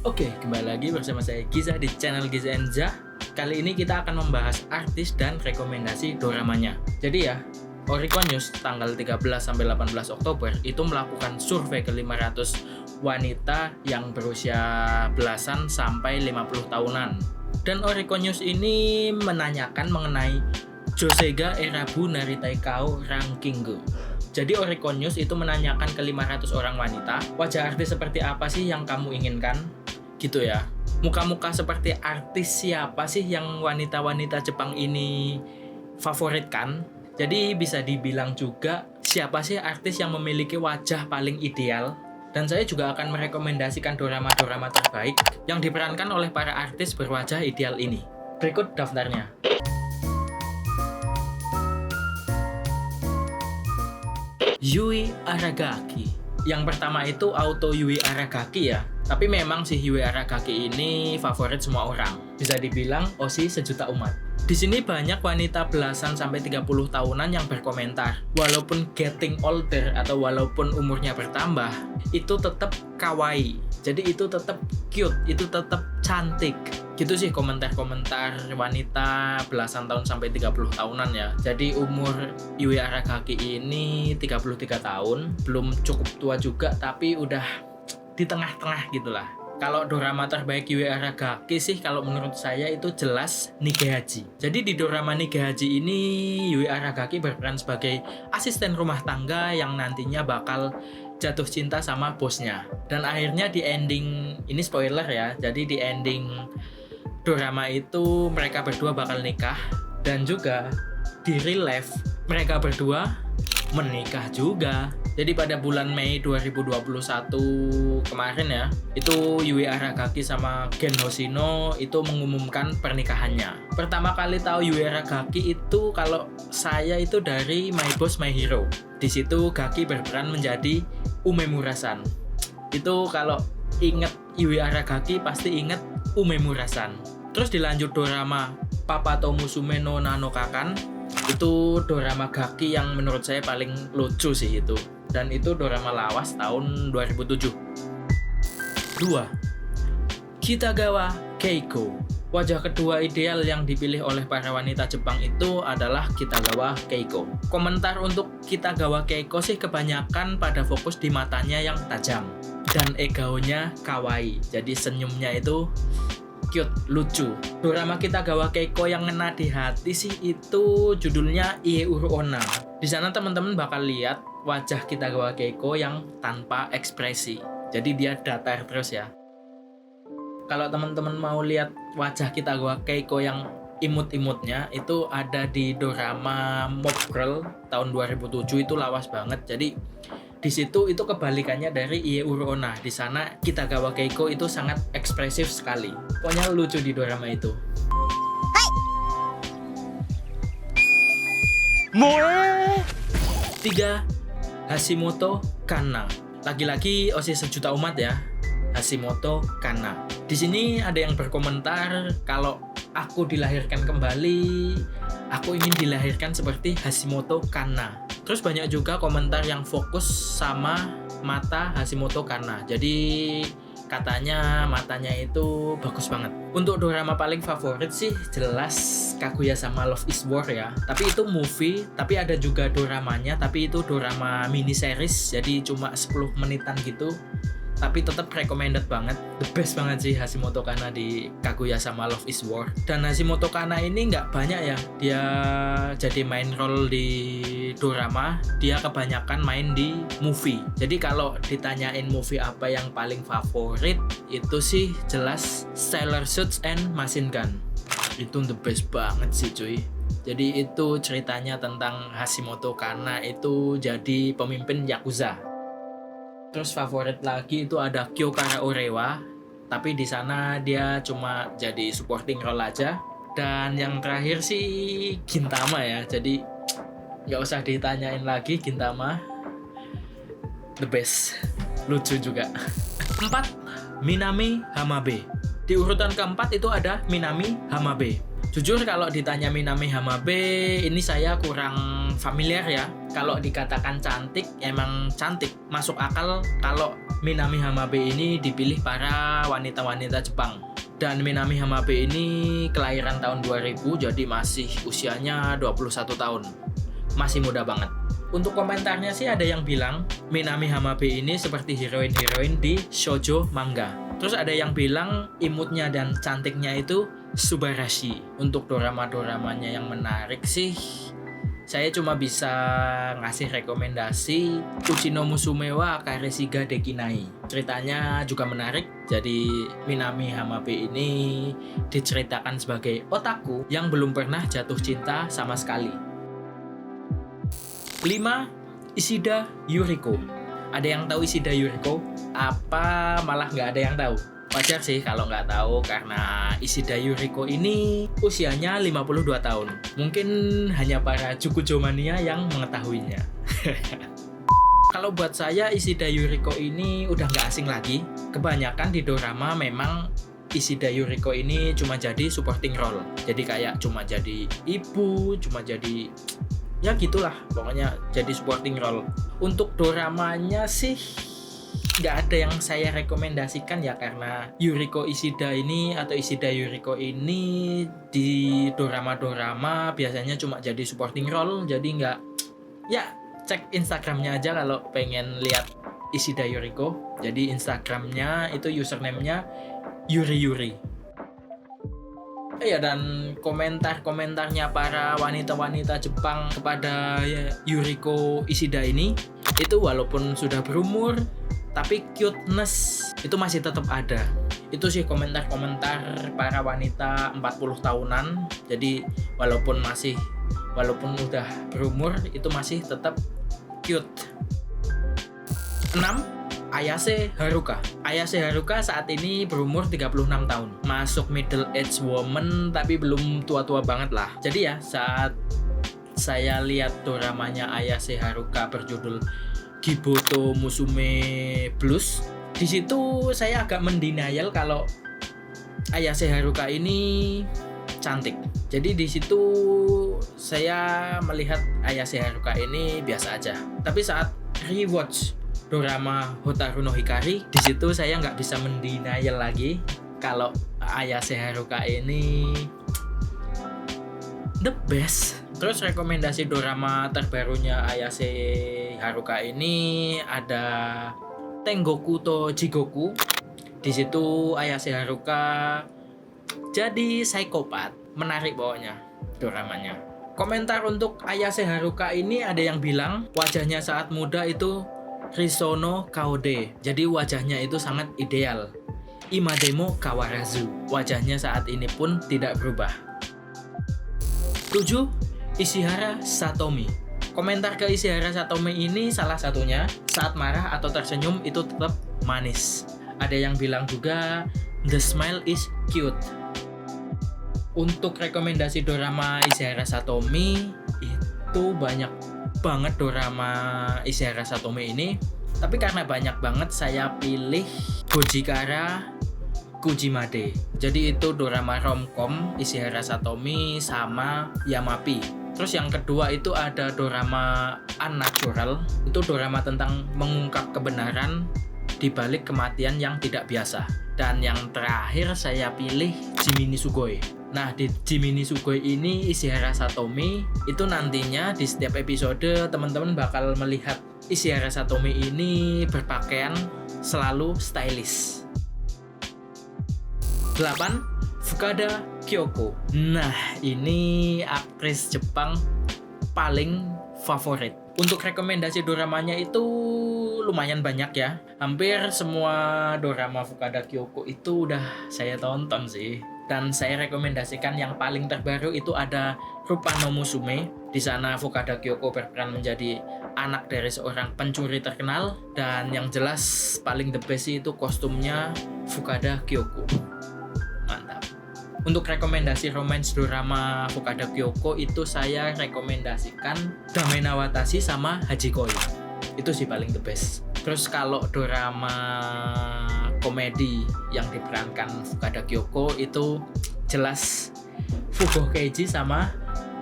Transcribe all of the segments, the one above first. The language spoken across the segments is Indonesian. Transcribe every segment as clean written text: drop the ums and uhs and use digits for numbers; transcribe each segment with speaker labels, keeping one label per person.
Speaker 1: Oke, kembali lagi bersama saya Giza di channel Giza Enza. Kali ini kita akan membahas artis dan rekomendasi doramanya. Jadi ya, Oricon News tanggal 13 sampai 18 Oktober itu melakukan survei ke 500 wanita yang berusia belasan sampai 50 tahunan. Dan Oricon News ini menanyakan mengenai Josega Erabu Naritaikau Rankingo. Jadi Oricon News itu menanyakan ke 500 orang wanita, wajah artis seperti apa sih yang kamu inginkan? Gitu ya. Muka-muka seperti artis siapa sih yang wanita-wanita Jepang ini favoritkan? Jadi bisa dibilang juga siapa sih artis yang memiliki wajah paling ideal? Dan saya juga akan merekomendasikan dorama-dorama terbaik yang diperankan oleh para artis berwajah ideal ini. Berikut daftarnya. Yui Aragaki. Yang pertama itu Auto Yui Aragaki ya. Tapi memang si Yui Aragaki ini favorit semua orang. Bisa dibilang Oshi sejuta umat. Di sini banyak wanita belasan sampai 30 tahunan yang berkomentar, walaupun getting older atau walaupun umurnya bertambah, itu tetap kawaii. Jadi itu tetap cute, itu tetap cantik. Gitu sih komentar-komentar wanita belasan tahun sampai 30 tahunan ya. Jadi umur Yui Aragaki ini 33 tahun, belum cukup tua juga tapi udah di tengah-tengah gitulah. Kalau dorama terbaik Yui Aragaki sih kalau menurut saya itu jelas Nigehaji. Jadi di dorama Nigehaji ini Yui Aragaki berperan sebagai asisten rumah tangga yang nantinya bakal jatuh cinta sama bosnya. Dan akhirnya di ending, ini spoiler ya, jadi di ending dorama itu mereka berdua bakal nikah. Dan juga di real life mereka berdua menikah juga. Jadi pada bulan Mei 2021 kemarin ya, itu Yui Aragaki sama Gen Hoshino itu mengumumkan pernikahannya. Pertama kali tahu Yui Aragaki itu kalau saya itu dari My Boss My Hero. Di situ Gaki berperan menjadi Umemura-san. Itu kalau inget Yui Aragaki pasti inget Umemura-san. Terus dilanjut dorama Papato Musume no Nanokakan. Itu dorama Gaki yang menurut saya paling lucu sih itu. Dan itu dorama lawas tahun 2007. 2. Kitagawa Keiko. Wajah kedua ideal yang dipilih oleh para wanita Jepang itu adalah Kitagawa Keiko. Komentar untuk Kitagawa Keiko sih kebanyakan pada fokus di matanya yang tajam dan egaonya kawaii. Jadi senyumnya itu cute, lucu. Dorama Kitagawa Keiko yang ngena di hati sih itu judulnya Ie Uru Onna. Di sana teman-teman bakal lihat wajah Kitagawa Keiko yang tanpa ekspresi. Jadi dia datar terus ya. Kalau teman-teman mau lihat wajah Kitagawa Keiko yang imut-imutnya itu ada di dorama Mob Girl tahun 2007, itu lawas banget. Jadi di situ itu kebalikannya dari Ie Uru Onna. Di sana Kitagawa Keiko itu sangat ekspresif sekali. Pokoknya lucu di dorama itu. Hai. 3. Hashimoto Kanna. Lagi-lagi Oshi sejuta umat ya. Hashimoto Kanna. Di sini ada yang berkomentar kalau aku dilahirkan kembali, aku ingin dilahirkan seperti Hashimoto Kanna. Terus banyak juga komentar yang fokus sama mata Hashimoto Kanna. Jadi katanya matanya itu bagus banget. Untuk dorama paling favorit sih jelas Kaguya sama Love is War ya. Tapi itu movie, tapi ada juga doramanya, tapi itu dorama mini series, jadi cuma 10 menitan gitu. Tapi tetap recommended banget, the best banget sih Hashimoto Kanna di Kaguya sama Love is War. Dan Hashimoto Kanna ini nggak banyak ya dia jadi main role di dorama, dia kebanyakan main di movie. Jadi kalau ditanyain movie apa yang paling favorit, itu sih jelas Sailor Suits and Machine Gun. Itu the best banget sih cuy. Jadi itu ceritanya tentang Hashimoto Kanna itu jadi pemimpin Yakuza. Terus favorit lagi itu ada Kyokara Orewa, tapi di sana dia cuma jadi supporting role aja. Dan yang terakhir sih Gintama ya. Jadi nggak usah ditanyain lagi, Gintama the best, lucu juga. 4. Minami Hamabe. Di urutan keempat itu ada Minami Hamabe. Jujur kalau ditanya Minami Hamabe, ini saya kurang familiar ya. Kalau dikatakan cantik, emang cantik. Masuk akal kalau Minami Hamabe ini dipilih para wanita-wanita Jepang. Dan Minami Hamabe ini kelahiran tahun 2000, jadi masih usianya 21 tahun. Masih muda banget. Untuk komentarnya sih ada yang bilang Minami Hamabe ini seperti heroin-heroin di shoujo manga. Terus ada yang bilang imutnya dan cantiknya itu subarashi. Untuk dorama-doramanya yang menarik sih, saya cuma bisa ngasih rekomendasi Uchi no Musume wa Kareshiga Dekinai. Ceritanya juga menarik. Jadi Minami Hamabe ini diceritakan sebagai otaku yang belum pernah jatuh cinta sama sekali. 5. Ishida Yuriko. Ada yang tahu Ishida Yuriko? Apa malah nggak ada yang tahu? Wajar sih kalau nggak tahu, karena Ishida Yuriko ini usianya 52 tahun. Mungkin hanya para Jukujo mania yang mengetahuinya. Kalau buat saya Ishida Yuriko ini udah nggak asing lagi. Kebanyakan di dorama memang Ishida Yuriko ini cuma jadi supporting role. Jadi kayak cuma jadi ibu, cuma jadi ya gitulah, pokoknya jadi supporting role. Untuk doramanya sih nggak ada yang saya rekomendasikan ya, karena Yuriko Ishida ini atau Ishida Yuriko ini di dorama-dorama biasanya cuma jadi supporting role. Jadi nggak, ya cek Instagramnya aja kalau pengen lihat Ishida Yuriko. Jadi Instagramnya itu username-nya Yuri. Ya, dan komentarnya para wanita-wanita Jepang kepada Yuriko Ishida ini itu walaupun sudah berumur, tapi cuteness itu masih tetap ada. Itu sih komentar-komentar para wanita 40 tahunan. Jadi walaupun udah berumur itu masih tetap cute. 6. Ayase Haruka. Ayase Haruka saat ini berumur 36 tahun. Masuk middle age woman tapi belum tua-tua banget lah. Jadi ya saat saya lihat doramanya Ayase Haruka berjudul Giboto Musume Blues, di situ saya agak mendenial kalau Ayase Haruka ini cantik. Jadi di situ saya melihat Ayase Haruka ini biasa aja. Tapi saat rewatch dorama Hotaru no Hikari, di situ saya nggak bisa mendenial lagi kalau Ayase Haruka ini the best. Terus rekomendasi dorama terbarunya Ayase Haruka ini ada Tengoku to Jigoku. Di situ Ayase Haruka jadi psikopat, menarik pokoknya doramanya. Komentar untuk Ayase Haruka ini ada yang bilang wajahnya saat muda itu Risono Kaode. Jadi wajahnya itu sangat ideal. Imademo Kawarazu. Wajahnya saat ini pun tidak berubah. 7. Ishihara Satomi. Komentar ke Ishihara Satomi ini salah satunya saat marah atau tersenyum itu tetap manis. Ada yang bilang juga the smile is cute. Untuk rekomendasi dorama Ishihara Satomi itu banyak banget dorama Ishihara Satomi ini, tapi karena banyak banget saya pilih Gojikara Kujimade. Jadi itu dorama romcom Ishihara Satomi sama Yamapi. Terus yang kedua itu ada dorama Unnatural. Itu dorama tentang mengungkap kebenaran di balik kematian yang tidak biasa. Dan yang terakhir saya pilih Jimini Sugoi. Nah, di Jimini Sugoi ini Ishihara Satomi itu nantinya di setiap episode teman-teman bakal melihat Ishihara Satomi ini berpakaian selalu stylish. 8. Fukada Kyoko. Nah, ini aktris Jepang paling favorit. Untuk rekomendasi doramanya itu lumayan banyak ya. Hampir semua dorama Fukada Kyoko itu udah saya tonton sih. Dan saya rekomendasikan yang paling terbaru itu ada Rupa no Musume. Di sana Fukada Kyoko berperan menjadi anak dari seorang pencuri terkenal, dan yang jelas paling the best itu kostumnya Fukada Kyoko. Mantap. Untuk rekomendasi romance drama Fukada Kyoko itu saya rekomendasikan Damena Watashi sama Hajikoi. Itu sih paling the best. Terus kalau drama komedi yang diperankan Fukada Kyoko itu jelas Fugo Keiji sama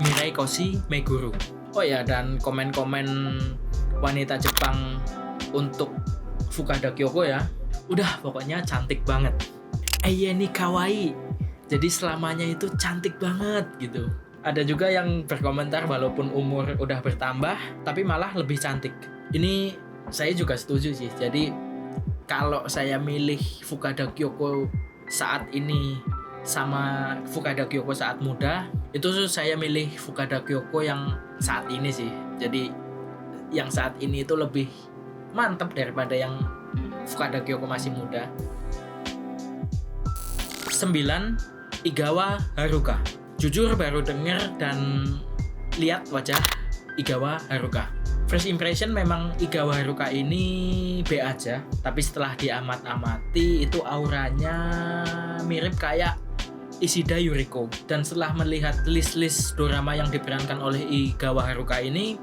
Speaker 1: Mirai Koshi Meguru. Oh ya, dan komen-komen wanita Jepang untuk Fukada Kyoko ya, udah pokoknya cantik banget. Eiye ni kawaii. Jadi selamanya itu cantik banget gitu. Ada juga yang berkomentar walaupun umur udah bertambah tapi malah lebih cantik. Ini saya juga setuju sih. Jadi kalau saya milih Fukada Kyoko saat ini sama Fukada Kyoko saat muda, itu saya milih Fukada Kyoko yang saat ini sih. Jadi yang saat ini itu lebih mantap daripada yang Fukada Kyoko masih muda. 9. Igawa Haruka. Jujur baru denger dan lihat wajah Igawa Haruka. First impression memang Igawa Haruka ini B aja, tapi setelah diamat-amati itu auranya mirip kayak Ishida Yuriko. Dan setelah melihat list-list dorama yang diperankan oleh Igawa Haruka ini,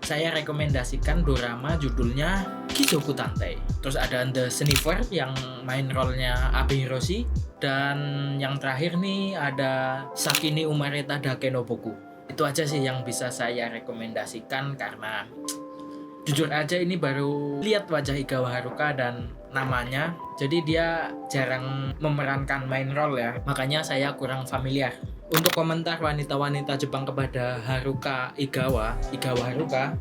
Speaker 1: saya rekomendasikan dorama judulnya Kizoku Tantei. Terus ada The Sniffer yang main role-nya Abe Hiroshi. Dan yang terakhir nih ada Sakini Umareta Dake no Boku. Itu aja sih yang bisa saya rekomendasikan karena jujur aja ini baru lihat wajah Igawa Haruka dan namanya. Jadi dia jarang memerankan main role ya. Makanya saya kurang familiar. Untuk komentar wanita-wanita Jepang kepada Igawa Haruka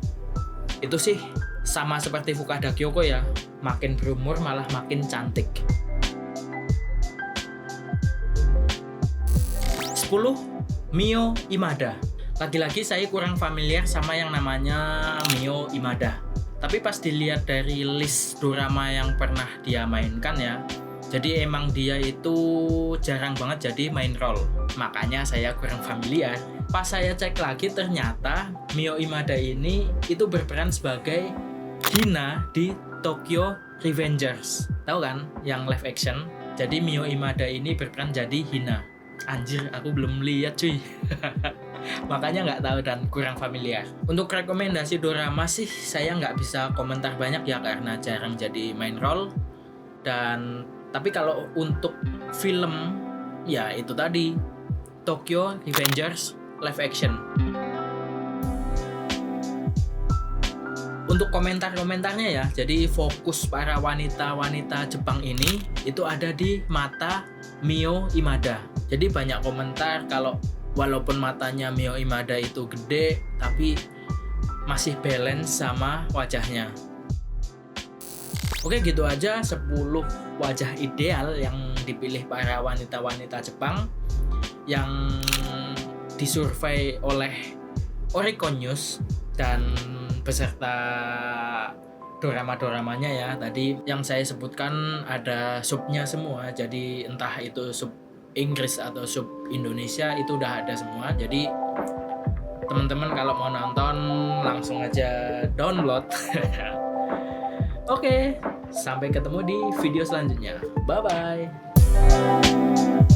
Speaker 1: itu sih sama seperti Fukada Kyoko ya. Makin berumur malah makin cantik. 10. Mio Imada. Lagi-lagi saya kurang familiar sama yang namanya Mio Imada. Tapi pas dilihat dari list dorama yang pernah dia mainkan ya, jadi emang dia itu jarang banget jadi main role. Makanya saya kurang familiar. Pas saya cek lagi ternyata Mio Imada ini itu berperan sebagai Hina di Tokyo Revengers. Tahu kan yang live action? Jadi Mio Imada ini berperan jadi Hina. Anjir, aku belum lihat cuy. Makanya nggak tahu dan kurang familiar. Untuk rekomendasi dorama sih saya nggak bisa komentar banyak ya karena jarang jadi main role. Tapi kalau untuk film ya itu tadi Tokyo Revengers live action. Untuk komentar-komentarnya ya, jadi fokus para wanita-wanita Jepang ini itu ada di mata Mio Imada. Jadi banyak komentar kalau walaupun matanya Mio Imada itu gede, tapi masih balance sama wajahnya. Oke, gitu aja 10 wajah ideal yang dipilih para wanita-wanita Jepang yang disurvei oleh Oricon News dan beserta dorama-doramanya ya. Tadi yang saya sebutkan ada subnya semua, jadi entah itu sub Inggris atau sub Indonesia itu udah ada semua. Jadi teman-teman kalau mau nonton langsung aja download. Oke, sampai ketemu di video selanjutnya. Bye bye.